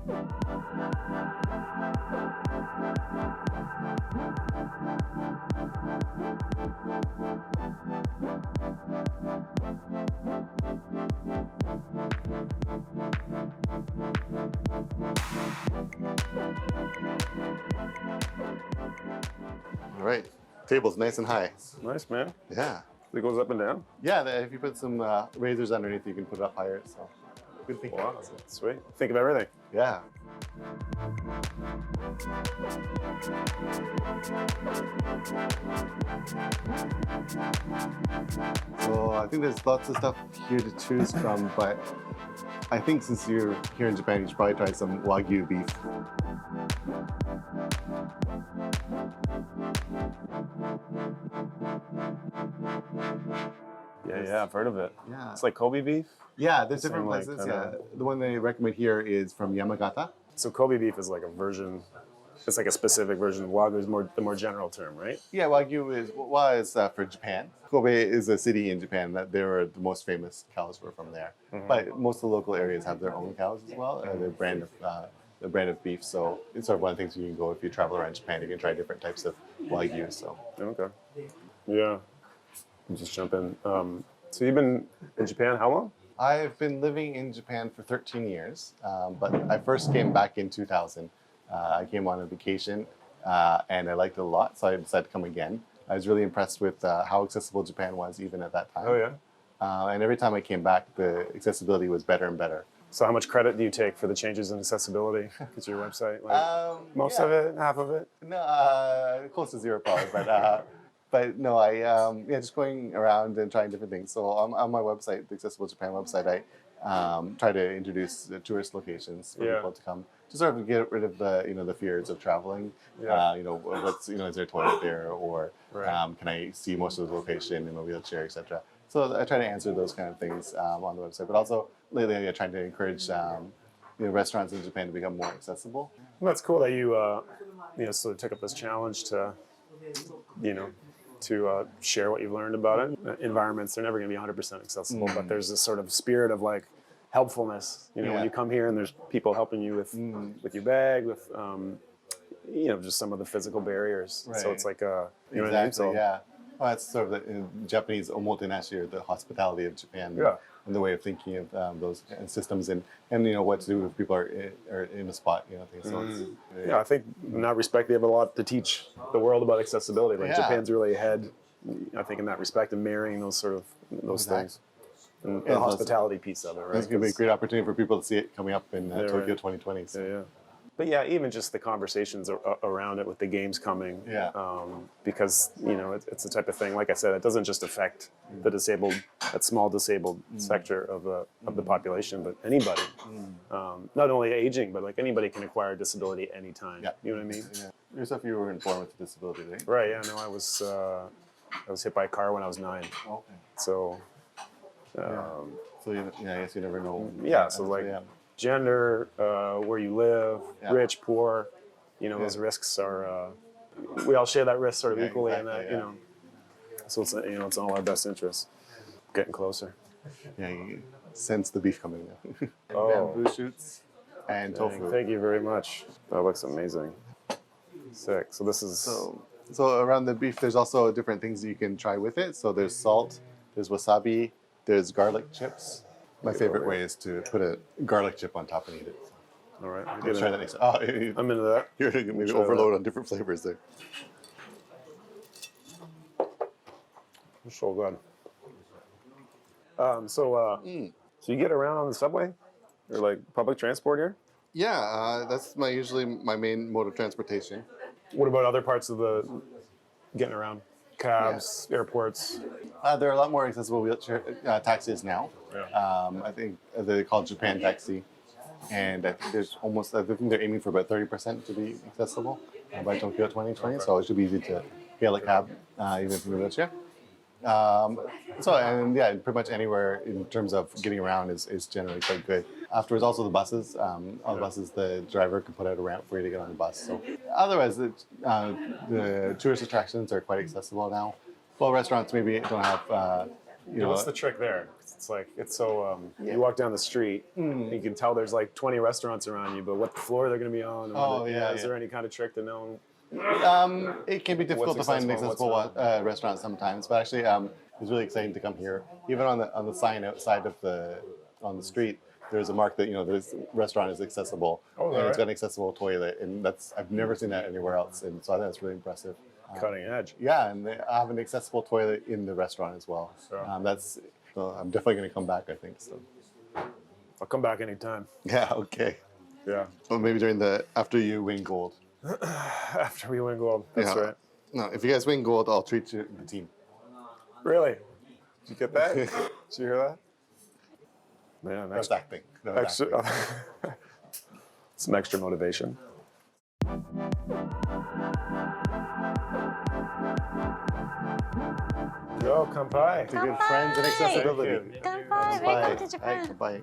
All right, table's nice and high. Nice, man. Yeah. It goes up and down? Yeah, if you put some razors underneath, you can put it up higher. So good thinking. Wow, sweet. Think of everything. Yeah. So I think there's lots of stuff here to choose from, but I think since you're here in Japan, you should probably try some Wagyu beef. Yeah, I've heard of it. Yeah. It's like Kobe beef? Yeah, there's Same different like places. kinda- Yeah, the one they recommend here is from Yamagata. So Kobe beef is like a version, it's like a specific version of Wagyu is the more general term, right? Yeah, Wagyu was for Japan. Kobe is a city in Japan that they were the most famous cows were from there. But most of the local areas have their own cows as well, their brand of beef. So it's sort of one of the things you can go if you travel around Japan. You can try different types of Wagyu. So Okay. Yeah. Just jump in. So you've been in Japan how long? I've been living in Japan for 13 years, but I first came back in 2000. I came on a vacation and I liked it a lot, so I decided to come again. I was really impressed with how accessible Japan was even at that time. Oh yeah. And every time I came back, the accessibility was better and better. So how much credit do you take for the changes in accessibility? It's your website, like most of it, half of it? No, close to zero probably, but no, I just going around and trying different things. So on my website, the Accessible Japan website, I try to introduce the tourist locations for people to come to sort of get rid of the fears of traveling. What's is there a toilet there, or can I see most of the location in a wheelchair, etc. So I try to answer those kind of things on the website, but also lately I'm trying to encourage restaurants in Japan to become more accessible. Well, that's cool that you sort of took up this challenge to share what you've learned about it. Environments, they're never going to be 100% accessible, but there's this sort of spirit of like helpfulness. When you come here and there's people helping you with your bag, with just some of the physical barriers. Right. So it's like what I mean? Exactly. So, Yeah. Well, that's sort of the Japanese omotenashi, or the hospitality of Japan, and the way of thinking of those systems, and what to do if people are in a spot, things. So I think in that respect, they have a lot to teach the world about accessibility. Like Japan's really ahead, I think, in that respect, in marrying those things. And the hospitality piece of it, right? It's going to be a great opportunity for people to see it coming up in Tokyo 2020. So. Yeah. But yeah, even just the conversations around it with the games coming, because it's the type of thing. Like I said, it doesn't just affect the disabled, that small disabled sector of the population, but anybody. Not only aging, but like anybody can acquire a disability anytime. Yeah. You know what I mean? Yeah. Yourself, you were born with a disability, right? Right. Yeah. No, I was hit by a car when I was 9. Okay. So. So I guess you never know. Yeah. So like. Gender, where you live, rich, poor, those risks are. We all share that risk sort of equally, exactly, and that So it's it's in all our best interests. Getting closer. Yeah, you sense the beef coming now. Bamboo shoots and tofu. Thank you very much. That looks amazing. Sick. So this is. So around the beef, there's also different things you can try with it. So there's salt, there's wasabi, there's garlic chips. My favorite way is to put a garlic chip on top and eat it. All right. Let's try that next. I'm into that. You're going to maybe overload on different flavors there. It's so good. So you get around on the subway or like public transport here? Yeah, that's usually my main mode of transportation. What about other parts of the getting around? Cabs, airports? There are a lot more accessible wheelchair taxis now. Yeah. I think they're called Japan Taxi. And I think I think they're aiming for about 30% to be accessible by Tokyo 2020. So it should be easy to hail a cab, even from a wheelchair. Pretty much anywhere in terms of getting around is generally quite good. Afterwards, also the buses. On the buses, the driver can put out a ramp for you to get on the bus. So otherwise, the tourist attractions are quite accessible now. Well, restaurants maybe don't have you know, what's the trick there? It's like it's so you walk down the street, and you can tell there's like 20 restaurants around you, but what floor they're going to be on? Or is there any kind of trick to know? it can be difficult to find accessible restaurants sometimes, but actually, it's really exciting to come here. Even on the sign outside of on the street, there's a mark that this restaurant is accessible, and it's got an accessible toilet, and I've never seen that anywhere else, and so I think that's really impressive. Cutting edge. Yeah, and they have an accessible toilet in the restaurant as well. So. I'm definitely going to come back, I think. So. I'll come back anytime. Yeah. Okay. Yeah. Well, maybe after you win gold. After we win gold. That's right. No, if you guys win gold, I'll treat the team. Really? Did you get that? Did you hear that? Man, that's acting. Some extra motivation. Yo, kanpai. To good friends and accessibility. Kanpai. Welcome to Japan. Bye.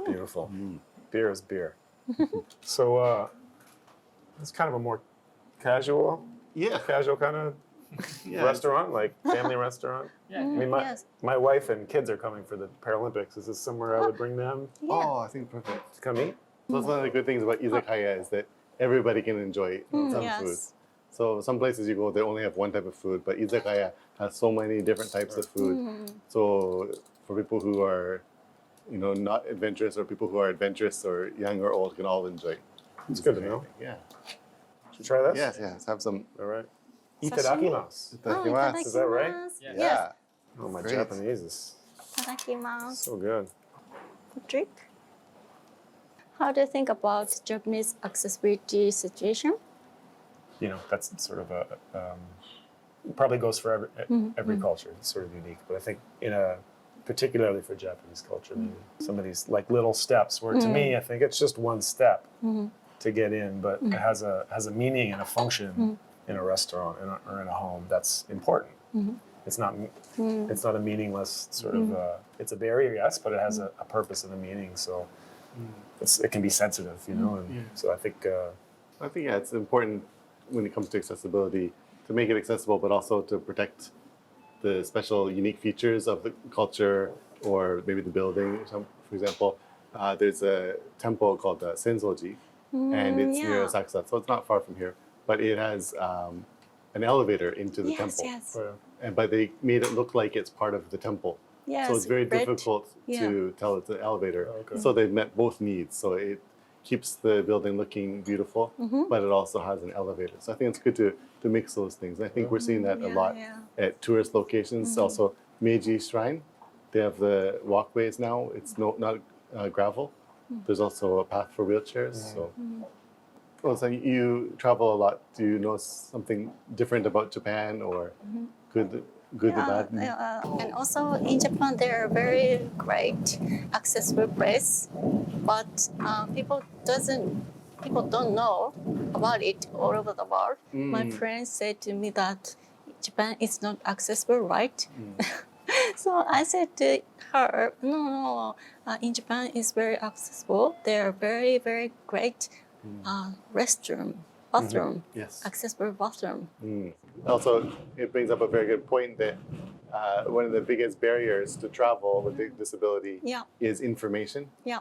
Beautiful. Beer is beer. So it's kind of a more casual kind of restaurant, like family restaurant. I mean, my wife and kids are coming for the Paralympics. Is this somewhere I would bring them? Oh, I think perfect. To come eat? So that's one of the good things about izakaya is that everybody can enjoy some food. So some places you go, they only have one type of food, but izakaya has so many different types of food. So for people who are, not adventurous, or people who are adventurous or young or old, can all enjoy. It's good to know. Yeah. Should we try this? Yes. Let's have some. All right. Itadakimasu. Itadakimasu. Is that right? Yeah. Oh, my Japanese is Itadakimasu. so good. Drink. How do you think about Japanese accessibility situation? That's sort of probably goes for every culture. It's sort of unique, but I think particularly for Japanese culture, maybe some of these like little steps where to me, I think it's just one step to get in, but it has a meaning and a function in a restaurant or in a home that's important. It's not a meaningless sort of. It's a barrier, yes, but it has a purpose and a meaning. So it can be sensitive, And so I think it's important when it comes to accessibility to make it accessible, but also to protect the special, unique features of the culture or maybe the building. For example, there's a temple called Sensoji, and it's near Asakusa, so it's not far from here. But it has an elevator into the temple. Yes. But they made it look like it's part of the temple. Yes, so it's very difficult to tell it's an elevator. So they've met both needs. So it keeps the building looking beautiful, but it also has an elevator. So I think it's good to mix those things. I think we're seeing that a lot at tourist locations. Also, Meiji Shrine, they have the walkways now. It's not gravel. There's also a path for wheelchairs. So you travel a lot. Do you know something different about Japan, or good or bad? And also in Japan, there are very great accessible place, but people don't know about it all over the world. My friend said to me that Japan is not accessible, right? So I said to her, no, in Japan it's very accessible. There are very, very great bathroom, accessible bathroom. Also, it brings up a very good point that one of the biggest barriers to travel with a disability is information. Yeah.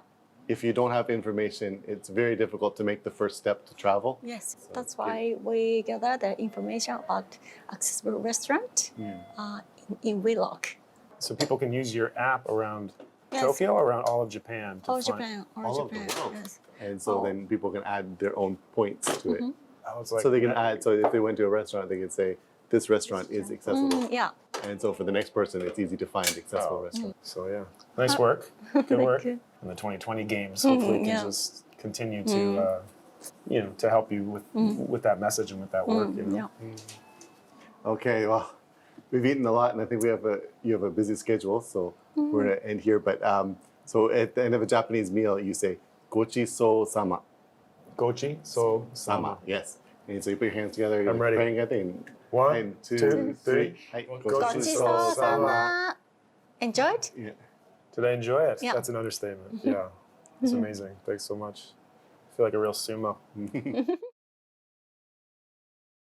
If you don't have information, it's very difficult to make the first step to travel. Yes, that's why we gather the information about accessible restaurant in WheeLog. So people can use your app around Tokyo or around all of Japan? All of Japan. Yes. And so then people can add their own points to it. So they can add, so if they went to a restaurant, they could say, this restaurant is accessible. And so for the next person, it's easy to find accessible restaurant. So nice work. Good work. And the 2020 games hopefully can just continue to, to help you with that message and with that work. Okay, well, we've eaten a lot, and I think you have a busy schedule, so we're gonna end here. But so at the end of a Japanese meal, you say gochi-so-sama. Gochi-so-sama. Yes. And so you put your hands together. I'm ready. Praying, I think. 1, 2, 3. Gochi-so-sama. Enjoyed? Yeah. Did I enjoy it? That's an understatement. Yeah. It's amazing. Thanks so much. I feel like a real sumo.